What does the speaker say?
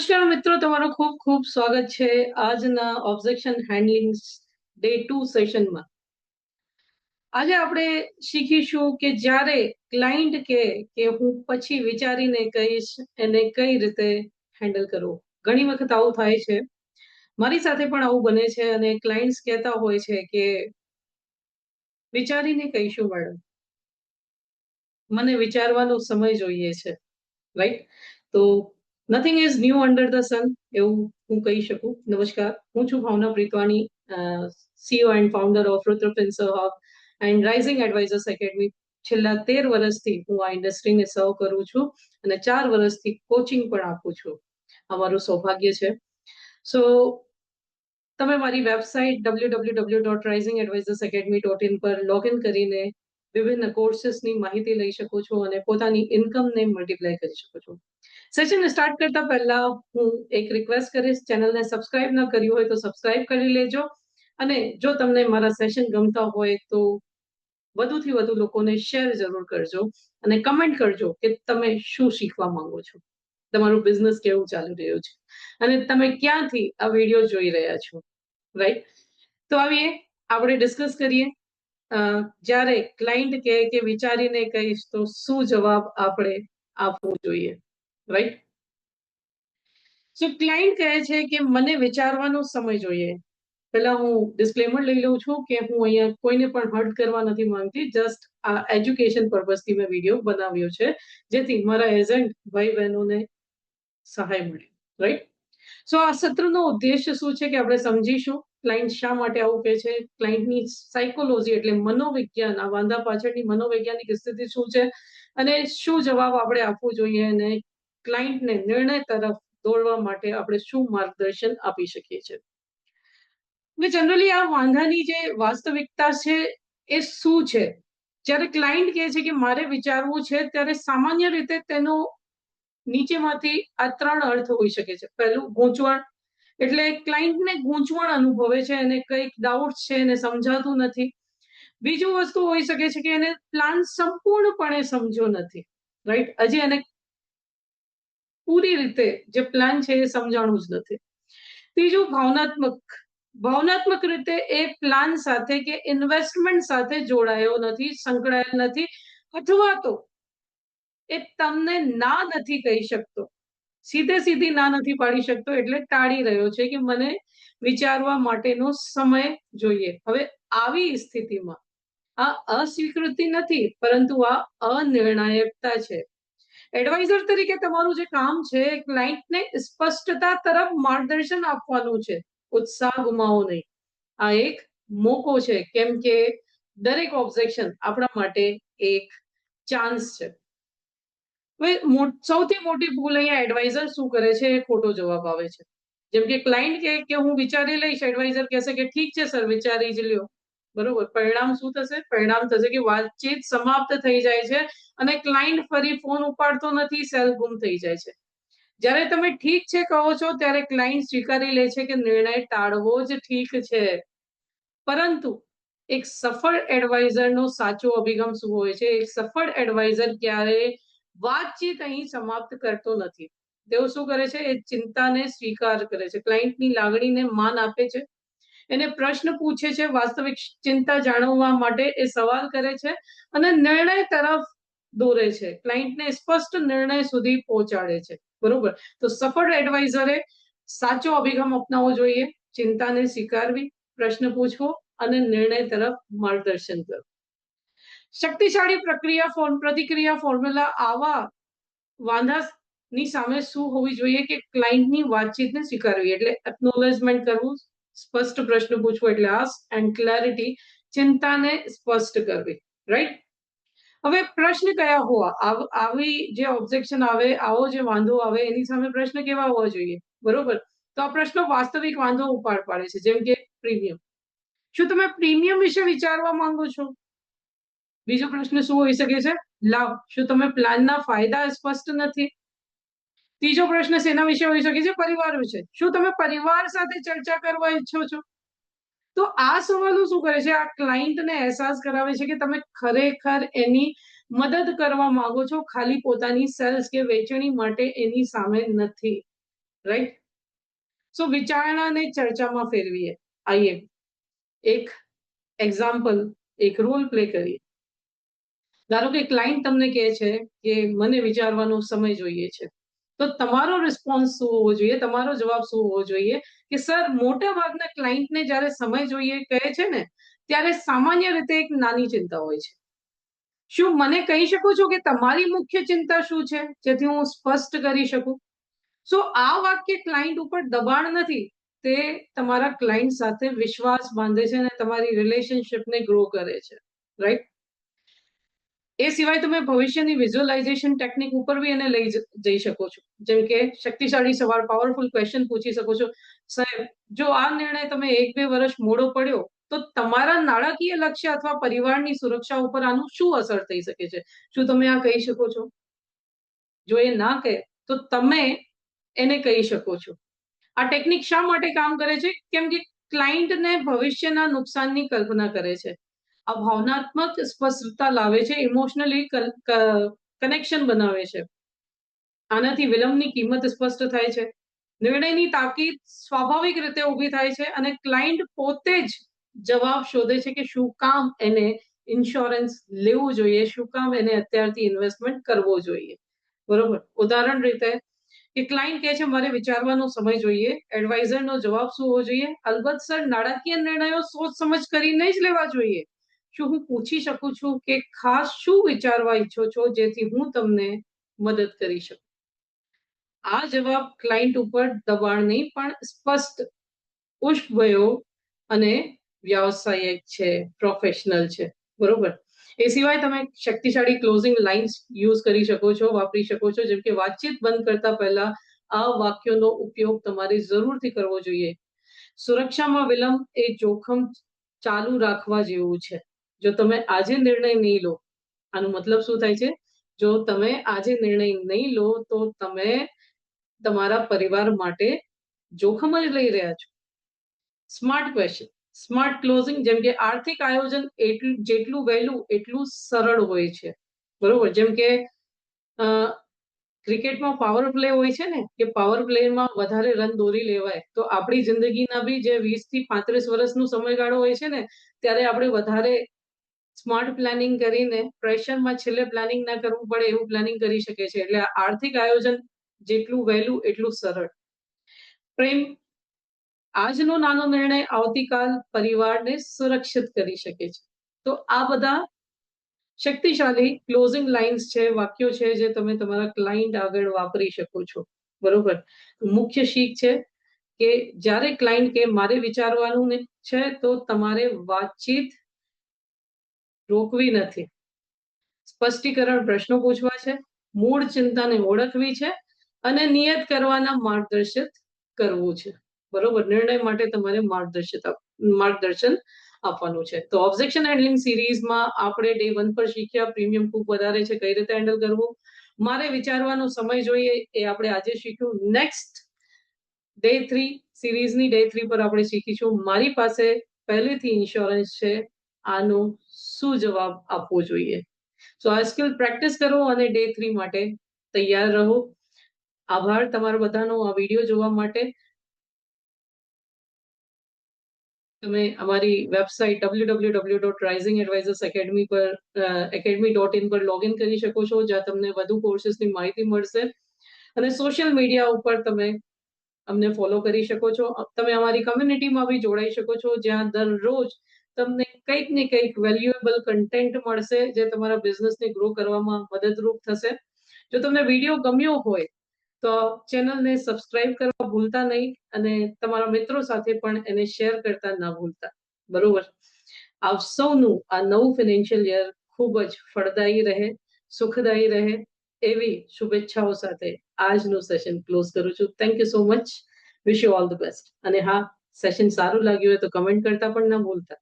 નમસ્કાર મિત્રો, તમારું ખૂબ ખૂબ સ્વાગત છે આજના ઓબ્જેક્શન હેન્ડલિંગ ડે 2 સેશનમાં. આજે આપણે શીખીશું કે જ્યારે ક્લાયન્ટ કે હું પછી વિચારીને કહીશ એને કઈ રીતે હેન્ડલ કરવું. ઘણી વખત આવું થાય છે, મારી સાથે પણ આવું બને છે અને ક્લાયન્ટ્સ કહેતા હોય છે કે વિચારીને કહીશું મેડમ, મને વિચારવાનો સમય જોઈએ છે, રાઈટ? તો nothing is new under the sun, એવું હું કહી શકું. નમસ્કાર, હું છું Bhavana Pritvani, CEO and founder of Rudraprince hub and rising advisors academy. છેલ્લા 13 વર્ષથી હું આ ઇન્ડસ્ટ્રીને સર્વ કરું છું અને 4 વર્ષથી કોચિંગ પણ આપું છું. અમારું સૌભાગ્ય છે. સો તમે મારી વેબસાઇટ www.rising-advisors-academy.in પર લોગિન કરીને વિભિન્ન કોર્સીસની માહિતી લઈ શકો છો અને પોતાની ઇન્કમને મલ્ટીપ્લાય કરી શકો છો. સેશન સ્ટાર્ટ કરતા પહેલા હું એક રિક્વેસ્ટ કરીશ, ચેનલને સબસ્ક્રાઇબ ન કર્યું હોય તો સબસ્ક્રાઇબ કરી લેજો અને જો તમને મારા સેશન ગમતા હોય તો વધુથી વધુ લોકોને શેર જરૂર કરજો અને કમેન્ટ કરજો કે તમે શું શીખવા માંગો છો, તમારું બિઝનેસ કેવું ચાલી રહ્યું છે અને તમે ક્યાંથી આ વિડીયો જોઈ રહ્યા છો, રાઈટ? તો આવીએ આપણે ડિસ્કસ કરીએ. જ્યારે ક્લાયન્ટ કહે કે વિચારીને કહીશ તો શું જવાબ આપણે આપવો જોઈએ, રાઈટ? સો ક્લાયન્ટ કહે છે કે મને વિચારવાનો સમય જોઈએ. પહેલા હું ડિસ્ક્લેમર લઈ લઉં છું કે હું અહીંયા કોઈને પણ હર્ટ કરવા નથી માંગતી. જસ્ટ આ એજ્યુકેશન પર્પઝથી મેં વિડીયો બનાવ્યો છે, જેથી મારા એજન્ટ ભાઈ બહેનોને સહાય મળે, રાઈટ? સો આ સત્રનો ઉદ્દેશ્ય શું છે કે આપણે સમજીશું ક્લાયન્ટ શા માટે આવું કહે છે, ક્લાયન્ટની સાયકોલોજી એટલે મનોવિજ્ઞાન, આ વાંધા પાછળની મનોવૈજ્ઞાનિક સ્થિતિ શું છે અને શું જવાબ આપણે આપવું જોઈએ અને ક્લાયન્ટને નિર્ણય તરફ દોડવા માટે આપણે શું માર્ગદર્શન આપી શકીએ છીએ. જનરલી આ વાંધાની જે વાસ્તવિકતા છે એ શું છે? જ્યારે ક્લાયન્ટ કહે છે કે મારે વિચારવું છે, ત્યારે સામાન્ય રીતે તેનો નીચેમાંથી આ 3 અર્થ હોઈ શકે છે. પહેલું, ગૂંચવણ, એટલે ક્લાયન્ટને ગૂંચવણ અનુભવે છે અને કંઈક ડાઉટ છે એને સમજાતું નથી. બીજું વસ્તુ હોઈ શકે છે કે એને પ્લાન સંપૂર્ણપણે સમજો નથી, રાઈટ? હજી એને પૂરી રીતે જે પ્લાન છે એ સમજાણું જ નથી. ત્રીજું, ભાવનાત્મક રીતે એ પ્લાન સાથે કે ઇન્વેસ્ટમેન્ટ સાથે જોડાયો નથી, સંકળાયેલ નથી, અથવા તો એ તમને ના નથી કહી શકતો, સીધી ના નથી પાડી શકતો, એટલે ટાળી રહ્યો છે કે મને વિચારવા માટેનો સમય જોઈએ. હવે આવી સ્થિતિમાં આ અસ્વીકૃતિ નથી, પરંતુ આ અનિર્ણાયકતા છે. એડવાઇઝર તરીકે તમારું જે કામ છે, ક્લાયન્ટને સ્પષ્ટતા તરફ માર્ગદર્શન આપવાનું છે, ઉત્સાહ ગુમાવો નહીં. આ એક મોકો છે, કેમ કે દરેક ઓબ્જેક્શન આપણા માટે એક ચાન્સ છે. સૌથી મોટી ભૂલ અહીંયા એડવાઇઝર શું કરે છે, એ ખોટો જવાબ આવે છે. જેમ કે ક્લાયન્ટ કે હું વિચારી લઈશ, એડવાઇઝર કહેશે કે ઠીક છે સર, વિચારી જ લ્યો. બરોબર, પરિણામ શું થશે? પરિણામ થશે કે વાતચીત સમાપ્ત થઈ જાય છે અને ક્લાયન્ટ ફરી ફોન ઉપાડતો નથી, સેલ ગુમ થઈ જાય છે. જ્યારે તમે ઠીક છે કહો છો ત્યારે ક્લાયન્ટ સ્વીકારી લે છે કે નિર્ણય ટાળવો જ ઠીક છે. પરંતુ એક સફળ એડવાઇઝરનો સાચો અભિગમ શું હોય છે? એક સફળ એડવાઇઝર ક્યારે વાતચીત અહીં સમાપ્ત કરતો નથી. તેઓ શું કરે છે? એ ચિંતાને સ્વીકાર કરે છે, ક્લાયન્ટની લાગણીને માન આપે છે, એને પ્રશ્ન પૂછે છે, વાસ્તવિક ચિંતા જાણવા માટે એ સવાલ કરે છે અને નિર્ણય તરફ દોરે છે, ક્લાયન્ટને સ્પષ્ટ નિર્ણય સુધી પહોંચાડે છે. બરોબર, તો સફળ એડવાઇઝરે સાચો અભિગમ અપનાવવો જોઈએ, ચિંતાને સ્વીકારવી, પ્રશ્ન પૂછવો અને નિર્ણય તરફ માર્ગદર્શન કરવું. શક્તિશાળી પ્રતિક્રિયા ફોર્મ્યુલા આવા વાંધાની સામે શું હોવી જોઈએ કે ક્લાયન્ટની વાતચીતને સ્વીકારવી એટલે એકનોલેજમેન્ટ કરવું, સ્પષ્ટ પ્રશ્ન પૂછવો એટલે આસ્ક, એન્ડ ક્લેરિટી, ચિંતાને સ્પષ્ટ કરવી, રાઈટ? હવે પ્રશ્ન કયા હોવા? આવી જે ઓબ્જેક્શન આવે, આવો જે વાંધો આવે, એની સામે પ્રશ્ન કેવા હોવા જોઈએ? બરોબર, તો આ પ્રશ્નો વાસ્તવિક વાંધો ઉપાડ પાડે છે. જેમ કે પ્રીમિયમ, શું તમે પ્રીમિયમ વિશે વિચારવા માંગો છો? બીજો પ્રશ્ન શું હોઈ શકે છે? લાભ, શું તમે પ્લાનના ફાયદા સ્પષ્ટ નથી? ત્રીજો પ્રશ્ન શેના વિશે હોઈ શકે છે? પરિવાર વિશે, શું તમે પરિવાર સાથે ચર્ચા કરવા ઈચ્છો છો? તો આ સવાલો શું કરે છે? આ ક્લાયન્ટને અહેસાસ કરાવે છે કે તમે ખરેખર એની મદદ કરવા માંગો છો, ખાલી પોતાની સેલ્સ કે વેચણી માટે એની સામે નથી. રાઈટ. સો વિચારણાને ચર્ચામાં ફેરવીએ. આઈએ એક એક્ઝામ્પલ, એક રોલ પ્લે કરીએ. ધારો કે ક્લાયન્ટ તમને કહે છે કે મને વિચારવાનો સમય જોઈએ છે, તો તમારો રિસ્પોન્સ શું હોવો જોઈએ, તમારો જવાબ શું હોવો જોઈએ કે સર, મોટા ભાગના ક્લાયન્ટને જ્યારે સમય જોઈએ કહે છે ને, ત્યારે સામાન્ય રીતે એક નાની ચિંતા હોય છે. શું મને કહી શકો છો કે તમારી મુખ્ય ચિંતા શું છે, જેથી હું સ્પષ્ટ કરી શકું? સો આ વાક્ય ક્લાયન્ટ ઉપર દબાણ નથી, તે તમારા ક્લાયન્ટ સાથે વિશ્વાસ બાંધે છે અને તમારી રિલેશનશિપને ગ્રો કરે છે, રાઈટ. એ સિવાય તમે ભવિષ્યની વિઝ્યુઅલાઇઝેશન ટેકનિક ઉપર બી એને લઈ જઈ શકો છો. જેમ કે શક્તિશાળી સવાલ, પાવરફુલ ક્વેશ્ચન પૂછી શકો છો. સાહેબ, જો આ નિર્ણય તમે 1-2 વર્ષ મોડો પડ્યો તો તમારા નાણાકીય લક્ષ્ય અથવા પરિવારની સુરક્ષા ઉપર આનું શું અસર થઈ શકે છે? શું તમે આ કહી શકો છો? જો એ ના કહે તો તમે એને કહી શકો છો. આ ટેકનિક શા માટે કામ કરે છે? કેમ કે ક્લાયન્ટને ભવિષ્યના નુકસાનની કલ્પના કરે છે. આ ભાવનાત્મક સ્પષ્ટતા લાવે છે, ઇમોશનલી કનેક્શન બનાવે છે. આનાથી વિલંબની કિંમત સ્પષ્ટ થાય છે, નિર્ણયની તાકીદ સ્વાભાવિક રીતે ઊભી થાય છે અને ક્લાયન્ટ પોતે જ જવાબ શોધે છે કે શું કામ એને ઇન્સ્યોરન્સ લેવું જોઈએ, શું કામ એને અત્યારથી ઇન્વેસ્ટમેન્ટ કરવો જોઈએ. બરોબર. ઉદાહરણ રીતે કે ક્લાયન્ટ કહે છે મારે વિચારવાનો સમય જોઈએ, એડવાઇઝરનો જવાબ શું હોવો જોઈએ? અલબત્ત સર, નાણાકીય નિર્ણયો સોચ સમજ કરીને જ લેવા જોઈએ. શું હું પૂછી શકું છું કે ખાસ શું વિચારવા ઈચ્છો છો, જેથી હું તમને મદદ કરી શકું? આ જવાબ ક્લાયન્ટ ઉપર દબાણ નહીં, પણ સ્પષ્ટ, પુષ્પભયો અને વ્યાવસાયિક છે, પ્રોફેશનલ છે. બરોબર. એ સિવાય તમે શક્તિશાળી ક્લોઝિંગ લાઇન્સ યુઝ કરી શકો છો, વાપરી શકો છો. જેમ કે વાતચીત બંધ કરતા પહેલા આ વાક્યોનો ઉપયોગ તમારે જરૂરથી કરવો જોઈએ. સુરક્ષામાં વિલંબ એ જોખમ ચાલુ રાખવા જેવું છે. જો તમે આજે નિર્ણય નહીં લો, આનો મતલબ શું થાય છે? જો તમે આજે નિર્ણય નહીં લો તો તમે તમારા પરિવાર માટે જોખમ જ લઈ રહ્યા છો. સ્માર્ટ ક્વેશ્ચન, સ્માર્ટ ક્લોઝિંગ, જેમ કે આર્થિક આયોજન જેટલું વહેલું એટલું સરળ હોય છે. બરોબર. જેમ કે ક્રિકેટમાં પાવર પ્લે હોય છે ને, કે પાવર પ્લેમાં વધારે રન દોરી લેવાય, તો આપણી જિંદગીના બી જે 20 થી 35 વર્ષનું સમયગાળો હોય છે ને, ત્યારે આપણે વધારે સ્માર્ટ પ્લાનિંગ કરીને પ્રેશરમાં છેલ્લે પ્લાનિંગ ના કરવું પડે એવું પ્લાનિંગ કરી શકે છે. એટલે આર્થિક આયોજન જેટલું વહેલું એટલું સરળ. પ્રેમ, આજનો નાનો નિર્ણય આવતીકાલ પરિવારને સુરક્ષિત કરી શકે છે. તો આ બધા શક્તિશાળી ક્લોઝિંગ લાઇન્સ છે, વાક્યો છે, જે તમે તમારા ક્લાયન્ટ આગળ વાપરી શકો છો. બરોબર. મુખ્ય શીખ છે કે જ્યારે ક્લાયન્ટ કે મારે વિચારવાનું છે, તો તમારે વાતચીત રોકવી નથી, સ્પષ્ટીકરણ પ્રશ્નો પૂછવા છે, મૂળ ચિંતાને ઓળખવી છે અને નિયત કરવાના માર્ગદર્શિત કરવું છે. બરોબર. નિર્ણય માટે તમારે માર્ગદર્શન આપવાનું છે. તો ઓબ્જેક્શન હેન્ડલિંગ સિરીઝમાં આપણે ડે 1 પર શીખ્યા. પ્રીમિયમ ખૂબ વધારે છે, કઈ રીતે હેન્ડલ કરવું. મારે વિચારવાનો સમય જોઈએ, એ આપણે આજે શીખ્યું. નેક્સ્ટ ડે 3 સિરીઝની ડે 3 પર આપણે શીખીશું મારી પાસે પહેલેથી ઇન્સ્યોરન્સ છે, આનો શું જવાબ આપવો જોઈએ. સો આ સ્કિલ પ્રેક્ટિસ કરો અને ડે 3 માટે તૈયાર રહો. આભાર તમારો બધાનો આ વિડીયો જોવા માટે. તમે અમારી વેબસાઇટ www.risingadvisorsacademy પર academy.in પર લોગિન કરી શકો છો, જ્યાં તમને વધુ કોર્સીસની માહિતી મળશે. અને સોશિયલ મીડિયા ઉપર તમે અમને ફોલો કરી શકો છો. તમે અમારી કમ્યુનિટીમાં બી જોડાઈ શકો છો, જ્યાં દરરોજ તમને કંઈક ને કંઈક વેલ્યુએબલ કન્ટેન્ટ મળશે, જે તમારા બિઝનેસને ગ્રો કરવામાં મદદરૂપ થશે. જો તમને વિડીયો ગમ્યો હોય તો ચેનલને સબસ્ક્રાઇબ કરવા ભૂલતા નહીં અને તમારા મિત્રો સાથે પણ એને શેર કરતા ના ભૂલતા. બરોબર. આપ સૌનું આ નવું ફાઇનાન્શિયલ યર ખૂબ જ ફળદાયી રહે, સુખદાયી રહે, એવી શુભેચ્છાઓ સાથે આજનું સેશન ક્લોઝ કરું છું. Thank you so much. Wish you all the best. અને હા, સેશન સારું લાગ્યું હોય તો કમેન્ટ કરતા પણ ના ભૂલતા.